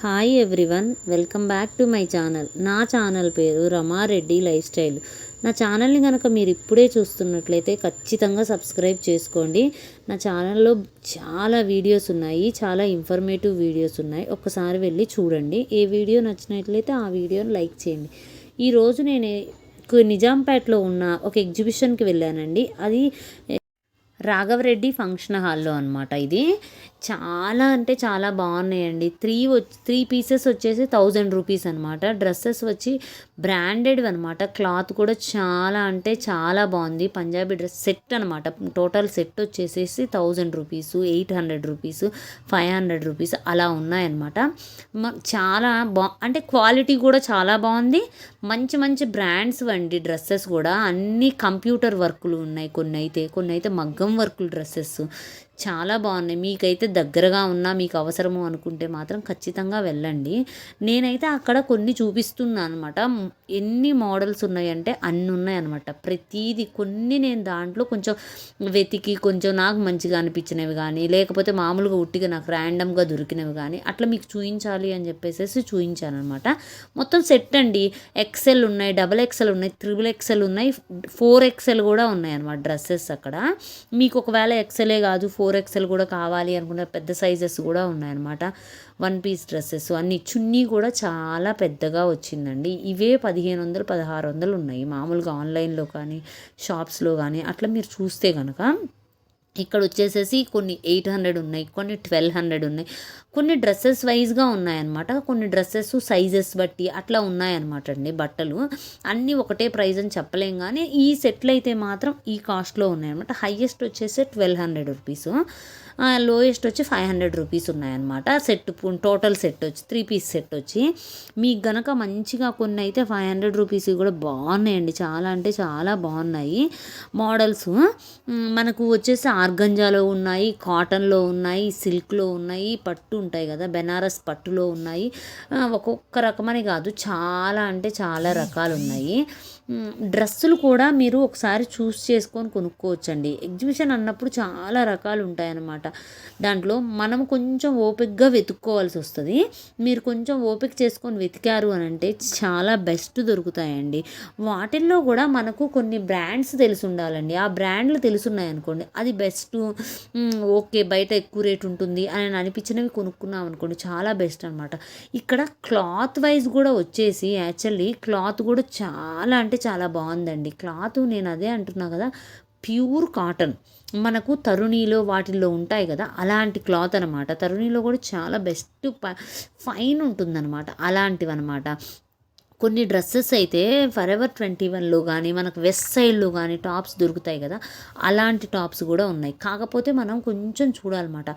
Hi everyone, welcome back to my channel. నా channel పేరు Rama Reddy life style. నా ఛానల్ని కనుక మీరు ఇప్పుడే చూస్తున్నట్లయితే ఖచ్చితంగా సబ్స్క్రైబ్ చేసుకోండి. నా ఛానల్లో చాలా వీడియోస్ ఉన్నాయి, చాలా ఇన్ఫర్మేటివ్ వీడియోస్ ఉన్నాయి. ఒక్కసారి వెళ్ళి చూడండి. ఏ వీడియో నచ్చినట్లయితే ఆ వీడియోని లైక్ చేయండి. ఈరోజు నేను నిజాంపేటలో ఉన్న ఒక ఎగ్జిబిషన్కి వెళ్ళానండి. అది రాఘవరెడ్డి ఫంక్షన్ హాల్లో అనమాట. ఇది చాలా అంటే చాలా బాగున్నాయండి. త్రీ పీసెస్ వచ్చేసి 1000 రూపీస్ అనమాట. డ్రెస్సెస్ వచ్చి బ్రాండెడ్ అనమాట. క్లాత్ కూడా చాలా అంటే చాలా బాగుంది. పంజాబీ డ్రెస్ సెట్ అనమాట. టోటల్ సెట్ వచ్చేసేసి 1000 రూపీస్, 800 రూపీస్, 500 రూపీస్ అలా ఉన్నాయన్నమాట. చాలా అంటే క్వాలిటీ కూడా చాలా బాగుంది. మంచి మంచి బ్రాండ్స్ వండి డ్రెస్సెస్ కూడా అన్నీ కంప్యూటర్ వర్కులు ఉన్నాయి. కొన్ని అయితే మగ్గం వర్కులు డ్రెస్సెస్ చాలా బాగున్నాయి. మీకైతే దగ్గరగా ఉన్నా మీకు అవసరము అనుకుంటే మాత్రం ఖచ్చితంగా వెళ్ళండి. నేనైతే అక్కడ కొన్ని చూపిస్తున్నాను అనమాట. ఎన్ని మోడల్స్ ఉన్నాయంటే అన్ని ఉన్నాయన్నమాట. ప్రతిదీ కొన్ని నేను దాంట్లో కొంచెం వెతికి కొంచెం నాకు మంచిగా అనిపించినవి కానీ, లేకపోతే మామూలుగా ఉట్టిగా నాకు ర్యాండమ్గా దొరికినవి కానీ అట్లా మీకు చూపించాలి అని చెప్పేసి చూపించాను అనమాట. మొత్తం సెట్ అండి. ఎక్సెల్ ఉన్నాయి, XXL ఉన్నాయి, XXL ఉన్నాయి, 4XL కూడా ఉన్నాయి అనమాట డ్రెస్సెస్ అక్కడ. మీకు ఒకవేళ ఎక్సెలే కాదు 4XL కూడా కావాలి అనుకున్న పెద్ద సైజెస్ కూడా ఉన్నాయన్నమాట. 1 పీస్ డ్రెస్సెస్ అన్ని. చున్నీ కూడా చాలా పెద్దగా వచ్చిందండి. ఇవే 1500, 1600 ఉన్నాయి మామూలుగా ఆన్లైన్లో కానీ షాప్స్లో కానీ అట్లా మీరు చూస్తే కనుక. ఇక్కడ వచ్చేసేసి కొన్ని 800 ఉన్నాయి, కొన్ని 1200 ఉన్నాయి. కొన్ని డ్రెస్సెస్ వైజ్గా ఉన్నాయన్నమాట. కొన్ని డ్రెస్సెస్ సైజెస్ బట్టి అట్లా ఉన్నాయన్నమాట అండి. బట్టలు అన్నీ ఒకటే ప్రైస్ అని చెప్పలేం, కానీ ఈ సెట్లు అయితే మాత్రం ఈ కాస్ట్లో ఉన్నాయన్నమాట. హైయెస్ట్ వచ్చేసి 1200 రూపీస్, లోయెస్ట్ వచ్చి 500 రూపీస్ ఉన్నాయన్నమాట. సెట్ టోటల్ సెట్ వచ్చి 3 పీస్ సెట్ వచ్చి మీకు గనక మంచిగా కొన్ని అయితే 500 రూపీస్ కూడా బాగున్నాయండి. చాలా అంటే చాలా బాగున్నాయి మోడల్స్. మనకు వచ్చేసి ఆర్గంజాలో ఉన్నాయి, కాటన్లో ఉన్నాయి, సిల్క్లో ఉన్నాయి, పట్టు ఉంటాయి కదా బెనారస్ పట్టులో ఉన్నాయి. ఒక్కొక్క రకమని కాదు, చాలా అంటే చాలా రకాలు ఉన్నాయి. డ్రెస్సులు కూడా మీరు ఒకసారి చూస్ చేసుకొని కొనుక్కోవచ్చండి. ఎగ్జిబిషన్ అన్నప్పుడు చాలా రకాలు ఉంటాయన్నమాట. దాంట్లో మనం కొంచెం ఓపికగా వెతుక్కోవాల్సి వస్తుంది. మీరు కొంచెం ఓపిక చేసుకొని వెతికారు అని అంటే చాలా బెస్ట్ దొరుకుతాయండి. వాటిల్లో కూడా మనకు కొన్ని బ్రాండ్స్ తెలిసి ఉండాలండి. ఆ బ్రాండ్లు తెలుసున్నాయి అనుకోండి, అది బెస్ట్. ఓకే, బయట ఎక్కువ రేట్ ఉంటుంది అని అనిపించినవి కొనుక్కున్నాం అనుకోండి, చాలా బెస్ట్ అనమాట. ఇక్కడ క్లాత్ వైజ్ కూడా వచ్చేసి యాక్చువల్లీ క్లాత్ కూడా చాలా అంటే చాలా బాగుందండి. క్లాత్ నేను అదే అంటున్నా కదా, ప్యూర్ కాటన్. మనకు తరుణీలో వాటిల్లో ఉంటాయి కదా అలాంటి క్లాత్ అనమాట. తరుణీలో కూడా చాలా బెస్ట్ ఫైన్ ఉంటుందన్నమాట. అలాంటివి అనమాట. కొన్ని డ్రెస్సెస్ అయితే ఫరెవర్ 21లో కానీ మనకు వెస్ట్ సైడ్లో కానీ టాప్స్ దొరుకుతాయి కదా, అలాంటి టాప్స్ కూడా ఉన్నాయి. కాకపోతే మనం కొంచెం చూడాలన్నమాట.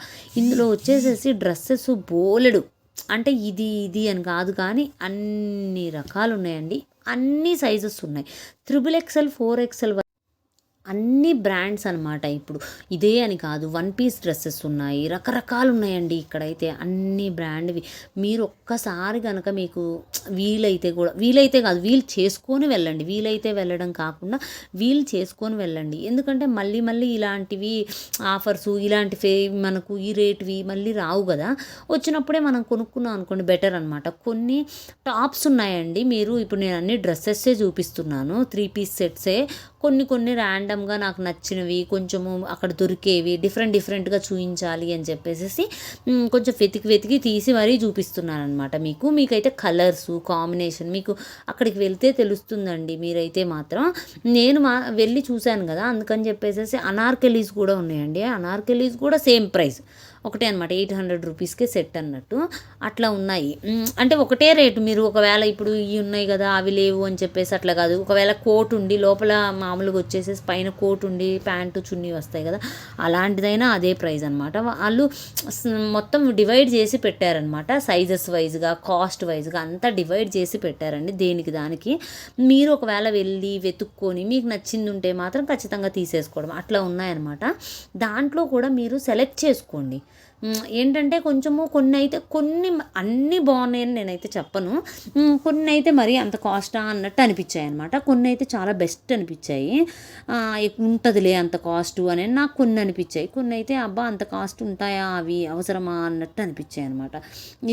ఇందులో వచ్చేసేసి డ్రెస్సెస్ బోలెడు, అంటే ఇది అని కాదు కానీ అన్ని రకాలు ఉన్నాయండి. అన్ని సైజెస్ ఉన్నాయి. XXL, 4XL అన్ని బ్రాండ్స్ అనమాట. ఇప్పుడు ఇదే అని కాదు, 1 పీస్ డ్రెస్సెస్ ఉన్నాయి, రకరకాలు ఉన్నాయండి. ఇక్కడైతే అన్ని బ్రాండ్వి. మీరు ఒక్కసారి కనుక మీకు వీలైతే కాదు, వీలు చేసుకొని వెళ్ళండి. వీలైతే వెళ్ళడం కాకుండా వీలు చేసుకొని వెళ్ళండి. ఎందుకంటే మళ్ళీ ఇలాంటివి ఆఫర్స్ ఇలాంటి మనకు ఈ రేట్వి మళ్ళీ రావు కదా. వచ్చినప్పుడే మనం కొనుక్కున్నాం అనుకోండి, బెటర్ అనమాట. కొన్ని టాప్స్ ఉన్నాయండి. మీరు ఇప్పుడు నేను అన్ని డ్రెస్సెస్సే చూపిస్తున్నాను, 3 పీస్ సెట్సే. కొన్ని ర్యాండమ్గా నాకు నచ్చినవి కొంచెము అక్కడ దొరికేవి డిఫరెంట్గా చూపించాలి అని చెప్పేసి కొంచెం వెతికి తీసి మరీ చూపిస్తున్నాను అనమాట. మీకైతే కలర్స్ కాంబినేషన్ మీకు అక్కడికి వెళ్తే తెలుస్తుందండి. మీరైతే మాత్రం నేను వెళ్ళి చూశాను కదా, అందుకని చెప్పేసి అనార్కలీస్ కూడా ఉన్నాయండి. అనార్కలీస్ కూడా సేమ్ ప్రైస్ ఒకటే అనమాట. 800 రూపీస్కే సెట్ అన్నట్టు అట్లా ఉన్నాయి. అంటే ఒకటే రేటు. మీరు ఒకవేళ ఇప్పుడు ఇవి ఉన్నాయి కదా అవి లేవు అని చెప్పేసి అట్లా కాదు. ఒకవేళ కోట్ ఉండి లోపల మామూలుగా వచ్చేసేసి పైన కోట్ ఉండి ప్యాంటు చున్నీ వస్తాయి కదా, అలాంటిదైనా అదే ప్రైస్ అనమాట. వాళ్ళు మొత్తం డివైడ్ చేసి పెట్టారనమాట. సైజెస్ వైజ్గా కాస్ట్ వైజ్గా అంతా డివైడ్ చేసి పెట్టారండి. దేనికి దానికి మీరు ఒకవేళ వెళ్ళి వెతుక్కొని మీకు నచ్చింది ఉంటే మాత్రం ఖచ్చితంగా తీసేసుకోవడం అట్లా ఉన్నాయన్నమాట. దాంట్లో కూడా మీరు సెలెక్ట్ చేసుకోండి. ఏంటంటే కొంచెము కొన్ని అన్నీ బాగున్నాయని నేనైతే చెప్పను. కొన్ని అయితే మరీ అంత కాస్టా అన్నట్టు అనిపించాయి అనమాట. కొన్ని అయితే చాలా బెస్ట్ అనిపించాయి. ఉంటుందిలే అంత కాస్టు అని నాకు కొన్ని అనిపించాయి. కొన్ని అయితే అబ్బా అంత కాస్ట్ ఉంటాయా అవి అవసరమా అన్నట్టు అనిపించాయి అనమాట.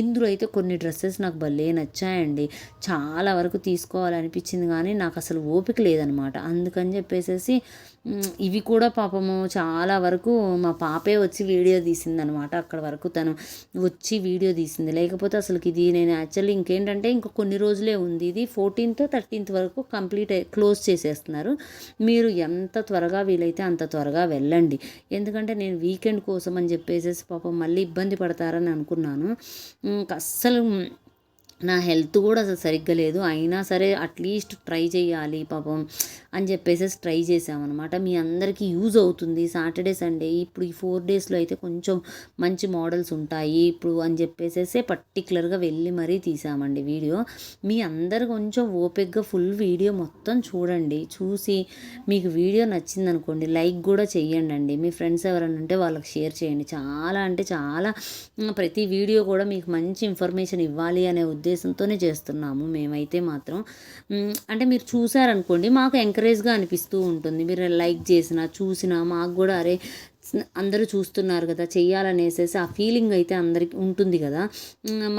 ఇందులో అయితే కొన్ని డ్రెస్సెస్ నాకు భలే నచ్చాయండి. చాలా వరకు తీసుకోవాలనిపించింది కానీ నాకు అసలు ఓపిక లేదనమాట. అందుకని చెప్పేసేసి ఇవి కూడా పాపము చాలా వరకు మా పాపే వచ్చి వీడియో తీసిందనమాట. అక్కడ వరకు తను వచ్చి వీడియో తీసింది. లేకపోతే అసలుకి ఇది నేను యాక్చువల్లీ ఇంకేంటంటే ఇంకా కొన్ని రోజులే ఉంది. ఇది 14th 13th వరకు క్లోజ్ చేసేస్తున్నారు. మీరు ఎంత త్వరగా వీలైతే అంత త్వరగా వెళ్ళండి. ఎందుకంటే నేను వీకెండ్ కోసం అని చెప్పేసి పాపం మళ్ళీ ఇబ్బంది పడతారని అనుకున్నాను. అస్సలు నా హెల్త్ కూడా అసలు సరిగ్గా లేదు. అయినా సరే అట్లీస్ట్ ట్రై చేయాలి పాపం అని చెప్పేసి ట్రై చేసామన్నమాట. మీ అందరికీ యూజ్ అవుతుంది. సాటర్డే సండే ఇప్పుడు ఈ 4 డేస్లో అయితే కొంచెం మంచి మోడల్స్ ఉంటాయి ఇప్పుడు అని చెప్పేసి పర్టికులర్గా వెళ్ళి మరీ తీసామండి వీడియో. మీ అందరు కొంచెం ఓపికగా ఫుల్ వీడియో మొత్తం చూడండి. చూసి మీకు వీడియో నచ్చిందనుకోండి లైక్ కూడా చెయ్యండి. మీ ఫ్రెండ్స్ ఎవరైనా ఉంటే వాళ్ళకి షేర్ చేయండి. చాలా అంటే చాలా ప్రతి వీడియో కూడా మీకు మంచి ఇన్ఫర్మేషన్ ఇవ్వాలి అనే ఉద్దేశంతోనే చేస్తున్నాము మేమైతే మాత్రం. అంటే మీరు చూసారనుకోండి మాకు ఎంకరేజ్గా అనిపిస్తూ ఉంటుంది. మీరు లైక్ చేసినా చూసినా మాకు కూడా అరే అందరూ చూస్తున్నారు కదా చెయ్యాలనేసేసి ఆ ఫీలింగ్ అయితే అందరికి ఉంటుంది కదా.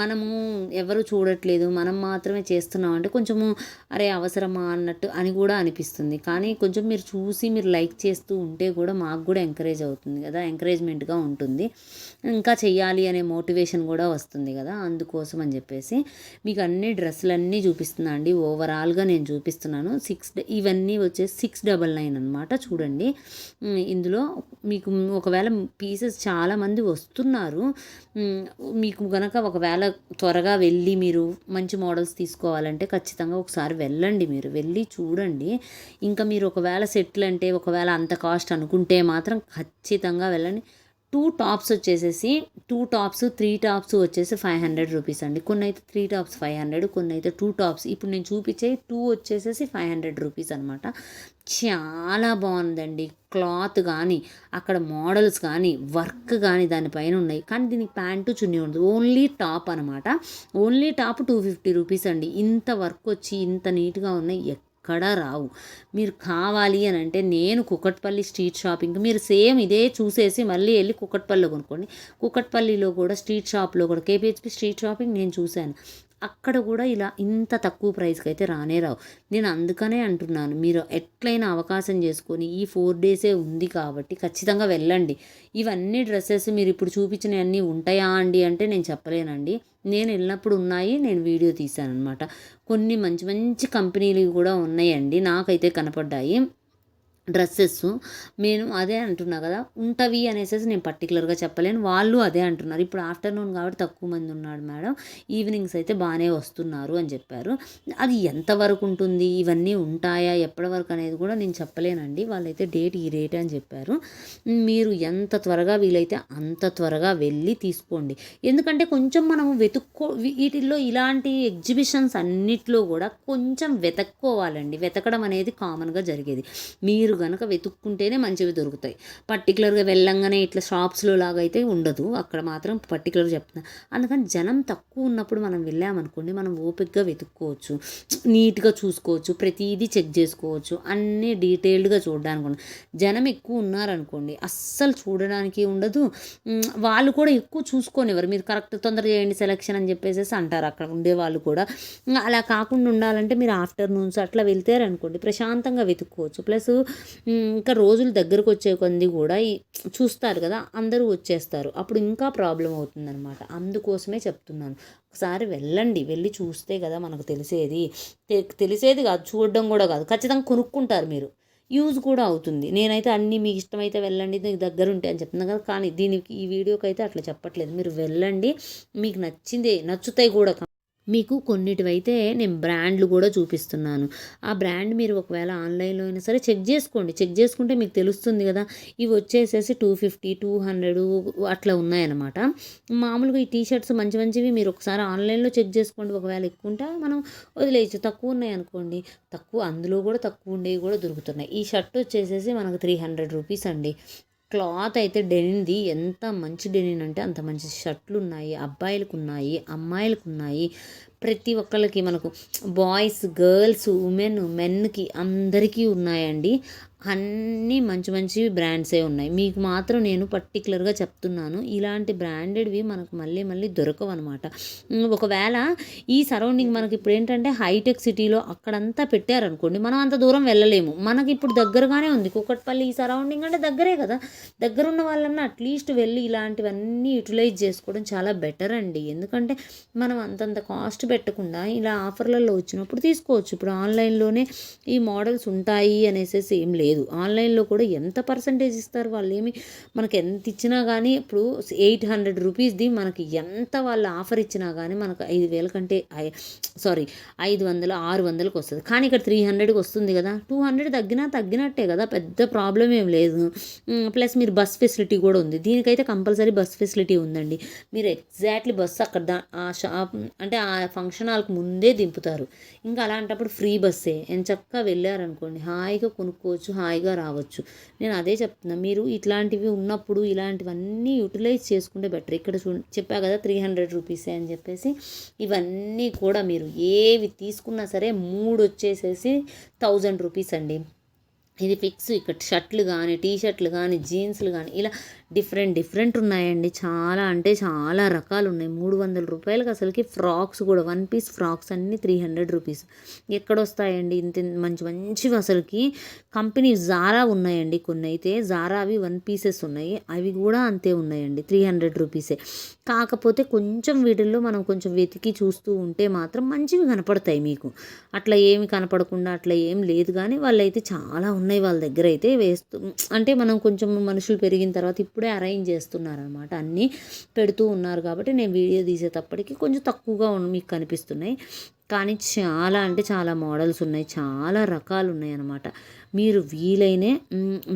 మనము ఎవరు చూడట్లేదు మనం మాత్రమే చేస్తున్నాం అంటే కొంచెము అరే అవసరమా అన్నట్టు అని కూడా అనిపిస్తుంది. కానీ కొంచెం మీరు చూసి మీరు లైక్ చేస్తూ ఉంటే కూడా మాకు కూడా ఎంకరేజ్ అవుతుంది కదా, ఎంకరేజ్మెంట్గా ఉంటుంది. ఇంకా చెయ్యాలి అనే మోటివేషన్ కూడా వస్తుంది కదా. అందుకోసం అని చెప్పేసి మీకు అన్ని డ్రెస్సులన్నీ చూపిస్తున్నా అండి. ఓవరాల్గా నేను చూపిస్తున్నాను. ఇవన్నీ వచ్చేసి 699 అనమాట. చూడండి ఇందులో మీకు ఒకవేళ పీసెస్ చాలామంది వస్తున్నారు. మీకు కనుక ఒకవేళ త్వరగా వెళ్ళి మీరు మంచి మోడల్స్ తీసుకోవాలంటే ఖచ్చితంగా ఒకసారి వెళ్ళండి. మీరు వెళ్ళి చూడండి. ఇంకా మీరు ఒకవేళ సెటిల్ అంటే ఒకవేళ అంత కాస్ట్ అనుకుంటే మాత్రం ఖచ్చితంగా వెళ్ళండి. 2 టాప్స్ వచ్చేసేసి 2 టాప్స్ 3 టాప్స్ వచ్చేసి 500 రూపీస్ అండి. కొన్ని అయితే 3 టాప్స్ 500, కొన్ని అయితే 2 టాప్స్ ఇప్పుడు నేను చూపించే 2 వచ్చేసేసి 500 రూపీస్ అనమాట. చాలా బాగుందండి. క్లాత్ కానీ అక్కడ మోడల్స్ కానీ వర్క్ కానీ దానిపైన ఉన్నాయి. కానీ దీనికి ప్యాంటు చున్నీ ఉండదు. ఓన్లీ టాప్ అనమాట. ఓన్లీ టాప్ 250 రూపీస్ అండి. ఇంత వర్క్ వచ్చి ఇంత నీట్గా ఉన్నాయి ఎక్కడా రావు. మీరు కావాలి అని అంటే నేను కుకట్పల్లి స్ట్రీట్ షాపింగ్ మీరు సేమ్ ఇదే చూసేసి మళ్ళీ వెళ్ళి కుకట్పల్లిలో కొనుక్కోండి. కుకట్పల్లిలో కూడా స్ట్రీట్ షాప్లో కూడా కేపీహెచ్పి స్ట్రీట్ షాపింగ్ నేను చూశాను. అక్కడ కూడా ఇలా ఇంత తక్కువ ప్రైస్కి అయితే రానే రావు. నేను అందుకనే అంటున్నాను మీరు ఎట్లయినా అవకాశం చేసుకొని ఈ 4 డేసే ఉంది కాబట్టి ఖచ్చితంగా వెళ్ళండి. ఇవన్నీ డ్రెస్సెస్ మీరు ఇప్పుడు చూపించినవన్నీ ఉంటాయా అండి అంటే నేను చెప్పలేనండి. నేను వెళ్ళినప్పుడు ఉన్నాయి, నేను వీడియో తీశాను అనమాట. కొన్ని మంచి మంచి కంపెనీలు కూడా ఉన్నాయండి నాకైతే కనపడ్డాయి డ్రెస్సెస్. నేను అదే అంటున్నా కదా ఉంటవి అనేసి నేను పర్టికులర్గా చెప్పలేను. వాళ్ళు అదే అంటున్నారు. ఇప్పుడు ఆఫ్టర్నూన్ కాబట్టి తక్కువ మంది ఉన్నాడు మేడం, ఈవినింగ్స్ అయితే బాగానే వస్తున్నారు అని చెప్పారు. అది ఎంతవరకు ఉంటుంది ఇవన్నీ ఉంటాయా ఎప్పటి వరకు అనేది కూడా నేను చెప్పలేనండి. వాళ్ళైతే ఈ రేట్ అని చెప్పారు. మీరు ఎంత త్వరగా వీలైతే అంత త్వరగా వెళ్ళి తీసుకోండి. ఎందుకంటే కొంచెం మనం వీటిల్లో ఇలాంటి ఎగ్జిబిషన్స్ అన్నిట్లో కూడా కొంచెం వెతక్కోవాలండి. వెతకడం అనేది కామన్గా జరిగేది. మీరు కనుక వెతుక్కుంటేనే మంచివి దొరుకుతాయి. పర్టికులర్గా వెళ్ళంగానే ఇట్లా షాప్స్లో లాగా అయితే ఉండదు. అక్కడ మాత్రం పర్టికులర్గా చెప్తున్నా. అందుకని జనం తక్కువ ఉన్నప్పుడు మనం వెళ్ళామనుకోండి మనం ఓపికగా వెతుక్కోవచ్చు, నీట్గా చూసుకోవచ్చు, ప్రతిదీ చెక్ చేసుకోవచ్చు, అన్నీ డీటెయిల్డ్గా చూడడానికి ఉండదు. జనం ఎక్కువ ఉన్నారనుకోండి అస్సలు చూడడానికి ఉండదు. వాళ్ళు కూడా ఎక్కువ చూసుకోనివ్వరు. మీరు కరెక్ట్ తొందర చేయండి సెలెక్షన్ అని చెప్పేసి అంటారు అక్కడ ఉండే వాళ్ళు కూడా. అలా కాకుండా ఉండాలంటే మీరు ఆఫ్టర్నూన్స్ అట్లా వెళ్తారనుకోండి ప్రశాంతంగా వెతుక్కోవచ్చు. ప్లస్ ఇంకా రోజులు దగ్గరకు వచ్చే కొద్ది కూడా చూస్తారు కదా అందరూ వచ్చేస్తారు. అప్పుడు ఇంకా ప్రాబ్లం అవుతుందన్నమాట. అందుకోసమే చెప్తున్నాను ఒకసారి వెళ్ళండి. వెళ్ళి చూస్తే కదా మనకు తెలిసేది కాదు, చూడడం కూడా కాదు, ఖచ్చితంగా కొనుక్కుంటారు మీరు. యూజ్ కూడా అవుతుంది. నేనైతే అన్నీ మీకు ఇష్టమైతే వెళ్ళండి మీకు దగ్గర ఉంటాయి అని చెప్తున్నాను కదా. కానీ దీనికి ఈ వీడియోకి అయితే అట్లా చెప్పట్లేదు. మీరు వెళ్ళండి, మీకు నచ్చుతాయి కూడా. మీకు కొన్నిటివైతే నేను బ్రాండ్లు కూడా చూపిస్తున్నాను. ఆ బ్రాండ్ మీరు ఒకవేళ ఆన్లైన్లో అయినా సరే చెక్ చేసుకుంటే మీకు తెలుస్తుంది కదా. ఇవి వచ్చేసేసి 250 200 అట్లా ఉన్నాయన్నమాట. మామూలుగా ఈ టీషర్ట్స్ మంచివి మీరు ఒకసారి ఆన్లైన్లో చెక్ చేసుకోండి. ఒకవేళ ఎక్కువ ఉంటే మనం వదిలేయచ్చు. తక్కువ ఉన్నాయి అనుకోండి అందులో కూడా తక్కువ ఉండేవి కూడా దొరుకుతున్నాయి. ఈ షర్ట్ వచ్చేసేసి మనకు 300 రూపీస్ అండి. క్లాత్ అయితే డెనిన్ది ఎంత మంచి డెనిన్ అంటే అంత మంచి షర్ట్లు ఉన్నాయి, అబ్బాయిలకు ఉన్నాయి, అమ్మాయిలకు ఉన్నాయి. ప్రతి ఒక్కళ్ళకి మనకు బాయ్స్, గర్ల్స్, మెన్కి అందరికీ ఉన్నాయండి. అన్నీ మంచి మంచి బ్రాండ్సే ఉన్నాయి. మీకు మాత్రం నేను పర్టికులర్గా చెప్తున్నాను, ఇలాంటి బ్రాండెడ్వి మనకు మళ్ళీ మళ్ళీ దొరకవు అనమాట. ఒకవేళ ఈ సరౌండింగ్ మనకి ఇప్పుడు ఏంటంటే హైటెక్ సిటీలో అక్కడంతా పెట్టారనుకోండి, మనం అంత దూరం వెళ్ళలేము. మనకి ఇప్పుడు దగ్గరగానే ఉంది కూకట్పల్లి, ఈ సరౌండింగ్ అంటే దగ్గరే కదా. దగ్గర ఉన్న వాళ్ళన్నా అట్లీస్ట్ వెళ్ళి ఇలాంటివన్నీ యూటిలైజ్ చేసుకోవడం చాలా బెటర్ అండి. ఎందుకంటే మనం అంతంత కాస్ట్ పెట్టకుండా ఇలా ఆఫర్లలో వచ్చినప్పుడు తీసుకోవచ్చు. ఇప్పుడు ఆన్లైన్లోనే ఈ మోడల్స్ ఉంటాయి అనేసి ఏం లేదు. ఆన్లైన్లో కూడా ఎంత పర్సంటేజ్ ఇస్తారు వాళ్ళు, ఏమి మనకి ఎంత ఇచ్చినా కానీ, ఇప్పుడు 800 రూపీస్ది మనకి ఎంత వాళ్ళు ఆఫర్ ఇచ్చినా కానీ మనకు 5,000 కంటే 500, 600కి వస్తుంది. కానీ ఇక్కడ 300కి వస్తుంది కదా. 200 తగ్గినట్టే కదా, పెద్ద ప్రాబ్లం ఏం లేదు. ప్లస్ మీరు బస్ ఫెసిలిటీ కూడా ఉంది. దీనికైతే కంపల్సరీ బస్ ఫెసిలిటీ ఉందండి. మీరు ఎగ్జాక్ట్లీ బస్సు అక్కడ ఆ షాప్ అంటే ఆ ఫంక్షన్ హాల్కి ముందే దింపుతారు. ఇంకా అలాంటప్పుడు ఫ్రీ బస్సే, ఎంచక్కా వెళ్ళారనుకోండి హాయిగా కొనుక్కోవచ్చు, హాయిగా రావచ్చు. నేను అదే చెప్తున్నా, మీరు ఇట్లాంటివి ఉన్నప్పుడు ఇలాంటివన్నీ యూటిలైజ్ చేసుకుంటే బెటర్. ఇక్కడ చెప్పా కదా 300 రూపీసే అని చెప్పేసి. ఇవన్నీ కూడా మీరు ఏవి తీసుకున్నా సరే 3 వచ్చేసేసి 1000 రూపీస్ అండి. ఇది ఫిక్స్. ఇక్కడ షర్ట్లు కానీ, టీ షర్ట్లు కానీ, జీన్స్లు కానీ ఇలా డిఫరెంట్ ఉన్నాయండి. చాలా అంటే చాలా రకాలు ఉన్నాయి. 300 రూపాయలకి అసలుకి ఫ్రాక్స్ కూడా, 1 పీస్ ఫ్రాక్స్ అన్నీ 300 రూపీస్. ఎక్కడొస్తాయండి ఇంత మంచివి? అసలుకి కంపెనీ జారా ఉన్నాయండి కొన్ని, అయితే జారావి 1 పీసెస్ ఉన్నాయి, అవి కూడా అంతే ఉన్నాయండి, 300 రూపీసే. కాకపోతే కొంచెం వీటిల్లో మనం కొంచెం వెతికి చూస్తూ ఉంటే మాత్రం మంచివి కనపడతాయి మీకు. అట్లా ఏమి కనపడకుండా అట్లా ఏం లేదు. కానీ వాళ్ళైతే చాలా ఉన్నాయి వాళ్ళ దగ్గర అయితే అంటే మనం కొంచెం మనుషులు పెరిగిన తర్వాత ఇప్పుడే అరేంజ్ చేస్తున్నారనమాట, అన్నీ పెడుతూ ఉన్నారు. కాబట్టి నేను వీడియో తీసేటప్పటికి కొంచెం తక్కువగా మీకు కనిపిస్తున్నాయి. కానీ చాలా అంటే చాలా మోడల్స్ ఉన్నాయి, చాలా రకాలు ఉన్నాయి అన్నమాట. మీరు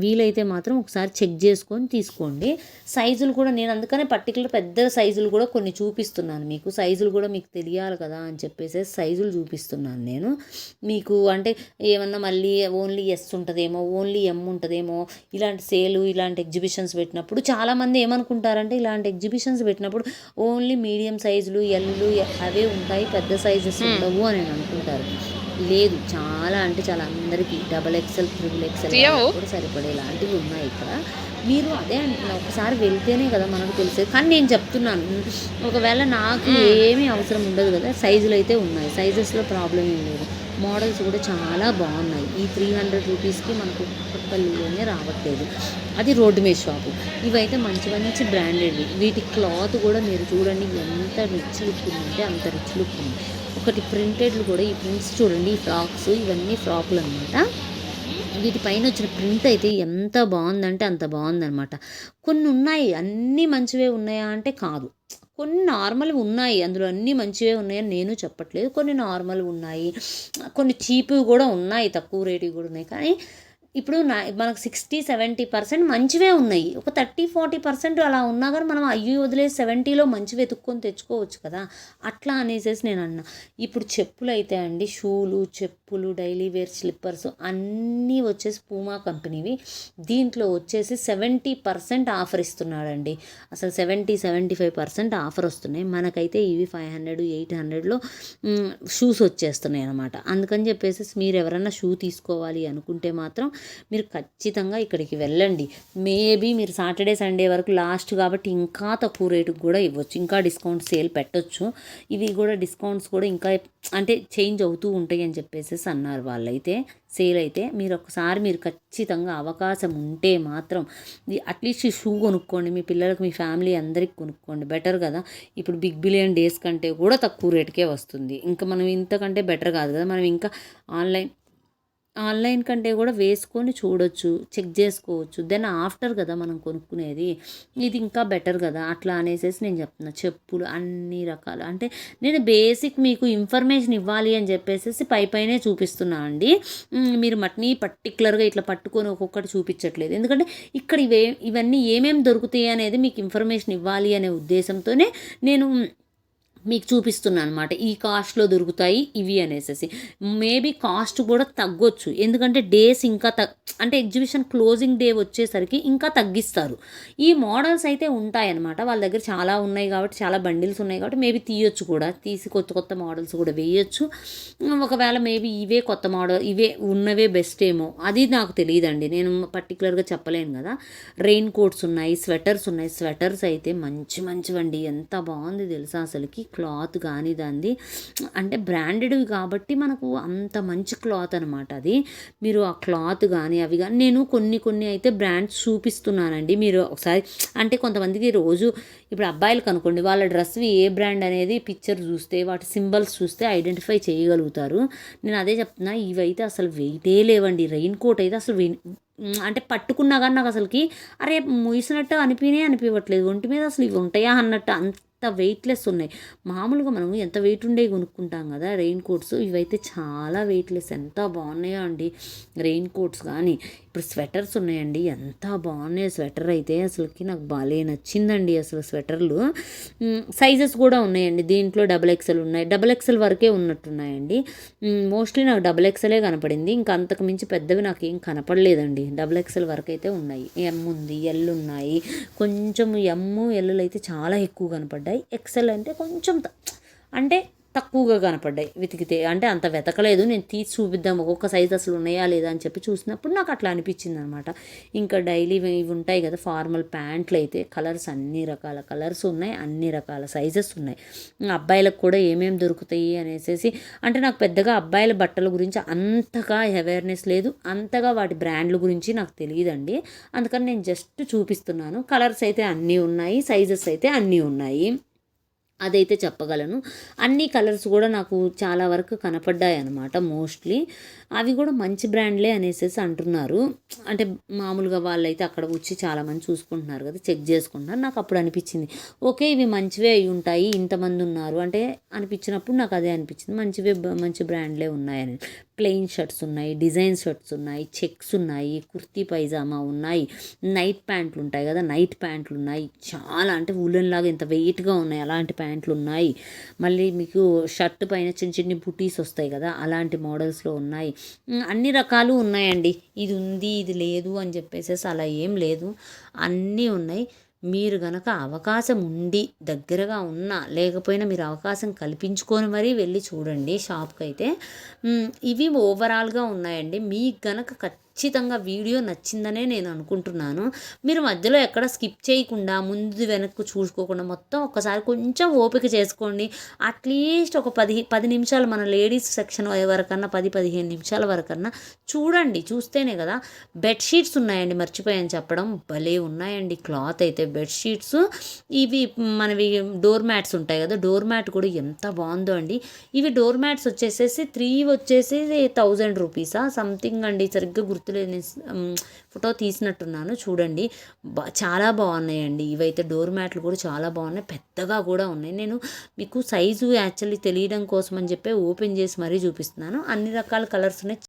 వీలైతే మాత్రం ఒకసారి చెక్ చేసుకొని తీసుకోండి. సైజులు కూడా నేను అందుకనే పర్టికులర్ పెద్ద సైజులు కూడా కొన్ని చూపిస్తున్నాను మీకు. సైజులు కూడా మీకు తెలియాలి కదా అని చెప్పేసి సైజులు చూపిస్తున్నాను నేను మీకు. అంటే ఏమన్నా మళ్ళీ ఓన్లీ ఎస్ ఉంటుందేమో, ఓన్లీ ఎం ఉంటుందేమో, ఇలాంటి సేలు ఇలాంటి ఎగ్జిబిషన్స్ పెట్టినప్పుడు చాలామంది ఏమనుకుంటారంటే ఇలాంటి ఎగ్జిబిషన్స్ పెట్టినప్పుడు ఓన్లీ మీడియం సైజులు, ఎల్లు అవే ఉంటాయి, పెద్ద సైజెస్ ఉండవు అని అనుకుంటారు. లేదు, చాలా అంటే చాలా అందరికీ XXL, XXL కూడా సరిపడే ఇలాంటివి ఉన్నాయి ఇక్కడ. మీరు అదే అంటున్నా, ఒకసారి వెళ్తేనే కదా మనకు తెలిసేది. కానీ నేను చెప్తున్నాను, ఒకవేళ నాకు ఏమీ అవసరం ఉండదు కదా, సైజులు అయితే ఉన్నాయి, సైజెస్లో ప్రాబ్లం ఏం లేదు. మోడల్స్ కూడా చాలా బాగున్నాయి. ఈ 300 రూపీస్కి మనకు కొత్తపల్లిలోనే రావట్లేదు, అది రోడ్డు మీద షాపు. ఇవైతే మంచి బ్రాండెడ్వి. వీటి క్లాత్ కూడా మీరు చూడండి ఎంత రిచ్ లుక్ ఉందంటే అంత రిచ్ లుక్ ఉంది. ఒకటి ప్రింటెడ్లు కూడా, ఈ ప్రింట్స్ చూడండి, ఈ ఫ్రాక్స్ ఇవన్నీ ఫ్రాకులు అనమాట. వీటిపైన వచ్చిన ప్రింట్ అయితే ఎంత బాగుందంటే అంత బాగుందనమాట. కొన్ని ఉన్నాయి అన్నీ మంచివే ఉన్నాయా అంటే కాదు, కొన్ని నార్మల్ ఉన్నాయి, అందులో అన్నీ మంచివే ఉన్నాయని నేను చెప్పట్లేదు. కొన్ని నార్మల్ ఉన్నాయి, కొన్ని చీప్వి కూడా ఉన్నాయి, తక్కువ రేటువి కూడా ఉన్నాయి. కానీ ఇప్పుడు మనకు 60-70% మంచివే ఉన్నాయి. ఒక 30-40% అలా ఉన్నా కానీ మనం అయ్యి వదిలేసి 70లో మంచి వెతుక్కొని తెచ్చుకోవచ్చు కదా. అట్లా అనేసి నేను అన్నా. ఇప్పుడు చెప్పులు అయితే అండి, చెప్పులు, డైలీ వేర్ స్లిప్పర్స్ అన్నీ వచ్చేసి పూమా కంపెనీవి. దీంట్లో వచ్చేసి 70% ఆఫర్ ఇస్తున్నాడండి. అసలు 70-75% ఆఫర్ వస్తున్నాయి. మనకైతే ఇవి 500-800లో షూస్ వచ్చేస్తున్నాయి అనమాట. అందుకని చెప్పేసి మీరు ఎవరైనా షూ తీసుకోవాలి అనుకుంటే మాత్రం మీరు ఖచ్చితంగా ఇక్కడికి వెళ్ళండి. మేబీ మీరు సాటర్డే సండే వరకు లాస్ట్ కాబట్టి ఇంకా తక్కువ రేటుకు కూడా ఇవ్వచ్చు, ఇంకా డిస్కౌంట్ సేల్ పెట్టొచ్చు. ఇవి కూడా డిస్కౌంట్స్ కూడా ఇంకా అంటే చేంజ్ అవుతూ ఉంటాయి అని చెప్పేసి అన్నారు వాళ్ళైతే. సేల్ అయితే మీరు ఖచ్చితంగా అవకాశం ఉంటే మాత్రం అట్లీస్ట్ షూ కొనుక్కోండి, మీ పిల్లలకు, మీ ఫ్యామిలీ అందరికి కొనుక్కోండి, బెటర్ కదా. ఇప్పుడు బిగ్ బిలియన్ డేస్ కంటే కూడా తక్కువ రేటుకే వస్తుంది. ఇంకా మనం ఇంతకంటే బెటర్ కాదు కదా. మనం ఇంకా ఆన్లైన్ కంటే కూడా వేసుకొని చూడొచ్చు, చెక్ చేసుకోవచ్చు. దెన్ ఆఫ్టర్ కదా మనం కొనుక్కునేది, ఇది ఇంకా బెటర్ కదా. అట్లా అనేసి నేను చెప్తున్నా. చెప్పులు అన్ని రకాలు అంటే నేను బేసిక్ మీకు ఇన్ఫర్మేషన్ ఇవ్వాలి అని చెప్పేసి పైనే చూపిస్తున్నా అండి. మీరు మట్ని పర్టికులర్గా ఇట్లా పట్టుకొని ఒక్కొక్కటి చూపించట్లేదు, ఎందుకంటే ఇక్కడ ఇవన్నీ ఏమేమి దొరుకుతాయి అనేది మీకు ఇన్ఫర్మేషన్ ఇవ్వాలి అనే ఉద్దేశంతోనే నేను మీకు చూపిస్తున్నాను అనమాట. ఈ కాస్ట్‌లో దొరుకుతాయి ఇవి అనేసేసి. మేబీ కాస్ట్ కూడా తగ్గొచ్చు. ఎందుకంటే డేస్ ఇంకా అంటే ఎగ్జిబిషన్ క్లోజింగ్ డే వచ్చేసరికి ఇంకా తగ్గిస్తారు. ఈ మోడల్స్ అయితే ఉంటాయన్నమాట. వాళ్ళ దగ్గర చాలా ఉన్నాయి కాబట్టి, చాలా బండిల్స్ ఉన్నాయి కాబట్టి మేబీ తీయొచ్చు కూడా. తీసి కొత్త కొత్త మోడల్స్ కూడా వేయొచ్చు. ఒకవేళ మేబీ ఇవే కొత్త మోడల్, ఇవే ఉన్నవే బెస్ట్ ఏమో అది నాకు తెలియదండి. నేను పర్టికులర్గా చెప్పలేను కదా. రెయిన్ కోట్స్ ఉన్నాయి, స్వెటర్స్ ఉన్నాయి. స్వెటర్స్ అయితే మంచి మంచివండి. ఎంత బాగుంది తెలుసా అసలుకి. క్లాత్ కానీ దాన్ని అంటే బ్రాండెడ్వి కాబట్టి మనకు అంత మంచి క్లాత్ అనమాట అది. మీరు ఆ క్లాత్ కానీ అవి కానీ నేను కొన్ని అయితే బ్రాండ్స్ చూపిస్తున్నానండి. మీరు ఒకసారి అంటే కొంతమందికి రోజు ఇప్పుడు అబ్బాయిలకు అనుకోండి, వాళ్ళ డ్రెస్వి ఏ బ్రాండ్ అనేది పిక్చర్ చూస్తే, వాటి సింబల్స్ చూస్తే ఐడెంటిఫై చేయగలుగుతారు. నేను అదే చెప్తున్నా. ఇవైతే అసలు వెయిటే లేవండి. రెయిన్ కోట్ అయితే అసలు అంటే పట్టుకున్నా కానీ నాకు అసలుకి అరే ముగిసినట్టు అనిపించట్లేదు. ఒంటి మీద అసలు ఇవి ఉంటాయా అన్నట్టు అంత వెయిట్లెస్ ఉన్నాయి. మామూలుగా మనం ఎంత వెయిట్ ఉండేవి కొనుక్కుంటాం కదా రెయిన్ కోట్స్. ఇవైతే చాలా వెయిట్లెస్. ఎంత బాగున్నాయో అండి రెయిన్ కోట్స్. కానీ ఇప్పుడు స్వెటర్స్ ఉన్నాయండి. ఎంత బాగున్నాయి స్వెటర్ అయితే. అసలుకి నాకు బాగా నచ్చిందండి అసలు స్వెటర్లు. సైజెస్ కూడా ఉన్నాయండి. దీంట్లో XXL ఉన్నాయి. XXL వరకే ఉన్నట్టున్నాయండి. మోస్ట్లీ నాకు XXLే కనపడింది. ఇంకా అంతకు మించి పెద్దవి నాకు ఏం కనపడలేదండి. XXL వరకు అయితే ఉన్నాయి. M ఉంది, L ఉన్నాయి. కొంచెం M, L అయితే చాలా ఎక్కువ కనపడ్డాయి. XL అంటే కొంచెం అంటే తక్కువగా కనపడ్డాయి వెతికితే. అంటే అంత వెతకలేదు. నేను తీసి చూపిద్దాం ఒక్కొక్క సైజ్ అసలు ఉన్నాయా లేదా అని చెప్పి చూసినప్పుడు నాకు అట్లా అనిపించింది అనమాట. ఇంకా డైలీ ఇవి ఉంటాయి కదా ఫార్మల్ ప్యాంట్లు అయితే కలర్స్, అన్ని రకాల కలర్స్ ఉన్నాయి, అన్ని రకాల సైజెస్ ఉన్నాయి. అబ్బాయిలకు కూడా ఏమేమి దొరుకుతాయి అనేసి అంటే నాకు పెద్దగా అబ్బాయిల బట్టల గురించి అంతగా అవేర్నెస్ లేదు. అంతగా వాటి బ్రాండ్ల గురించి నాకు తెలియదండి. అందుకని నేను జస్ట్ చూపిస్తున్నాను. కలర్స్ అయితే అన్నీ ఉన్నాయి, సైజెస్ అయితే అన్నీ ఉన్నాయి. అదైతే చెప్పగలను. అన్ని కలర్స్ కూడా నాకు చాలా వరకు కనపడ్డాయి అన్నమాట. మోస్ట్లీ అవి కూడా మంచి బ్రాండ్లే అనేసి అంటున్నారు. అంటే మామూలుగా వాళ్ళైతే అక్కడ వచ్చి చాలామంది చూసుకుంటున్నారు కదా, చెక్ చేసుకుంటున్నారు. నాకు అప్పుడు అనిపించింది ఓకే ఇవి మంచివే అయి ఉంటాయి, ఇంతమంది ఉన్నారు అంటే అనిపించినప్పుడు నాకు అదే అనిపించింది. మంచి బ్రాండ్లే ఉన్నాయని. ప్లెయిన్ షర్ట్స్ ఉన్నాయి, డిజైన్ షర్ట్స్ ఉన్నాయి, చెక్స్ ఉన్నాయి, కుర్తీ పైజామా ఉన్నాయి, నైట్ ప్యాంట్లు ఉంటాయి కదా, నైట్ ప్యాంట్లు ఉన్నాయి. చాలా అంటే ఉలెన్ లాగా ఎంత వెయిట్గా ఉన్నాయి అలాంటి ప్యాంట్లు ఉన్నాయి. మళ్ళీ మీకు షర్ట్ పైన చిన్న బుటీస్ వస్తాయి కదా, అలాంటి మోడల్స్లో ఉన్నాయి. అన్ని రకాలు ఉన్నాయండి. ఇది ఉంది ఇది లేదు అని చెప్పేసి అలా ఏం లేదు, అన్నీ ఉన్నాయి. మీరు గనక అవకాశం ఉండి దగ్గరగా ఉన్నా లేకపోయినా మీరు అవకాశం కల్పించుకొని మరీ వెళ్ళి చూడండి షాప్కి అయితే. ఇవి ఓవరాల్గా ఉన్నాయండి. మీకు గనక ఖచ్చితంగా వీడియో నచ్చిందనే నేను అనుకుంటున్నాను. మీరు మధ్యలో ఎక్కడ స్కిప్ చేయకుండా ముందు వెనక్కు చూసుకోకుండా మొత్తం ఒక్కసారి కొంచెం ఓపిక చేసుకోండి. అట్లీస్ట్ ఒక 10 నిమిషాలు మన లేడీస్ సెక్షన్ వరకన్నా 10-15 నిమిషాల వరకన్నా చూడండి. చూస్తేనే కదా. బెడ్షీట్స్ ఉన్నాయండి, మర్చిపోయాను చెప్పడం. భలే ఉన్నాయండి క్లాత్ అయితే బెడ్షీట్స్. ఇవి మనవి డోర్ మ్యాట్స్ ఉంటాయి కదా, డోర్ మ్యాట్ కూడా ఎంత బాగుందో అండి. ఇవి డోర్ మ్యాట్స్ వచ్చేసేసి 3 వచ్చేసి 1000 రూపీసా సంథింగ్ అండి, సరిగ్గా గుర్తులేదు. ఫోటో తీసినట్టున్నాను చూడండి. చాలా బాగున్నాయండి. ఇవైతే డోర్ మ్యాట్లు కూడా చాలా బాగున్నాయి, పెద్దగా కూడా ఉన్నాయి. నేను మీకు సైజు యాక్చువల్లీ తెలియడం కోసం అని చెప్పి ఓపెన్ చేసి మరీ చూపిస్తున్నాను. అన్ని రకాల కలర్స్ ఉన్నాయి.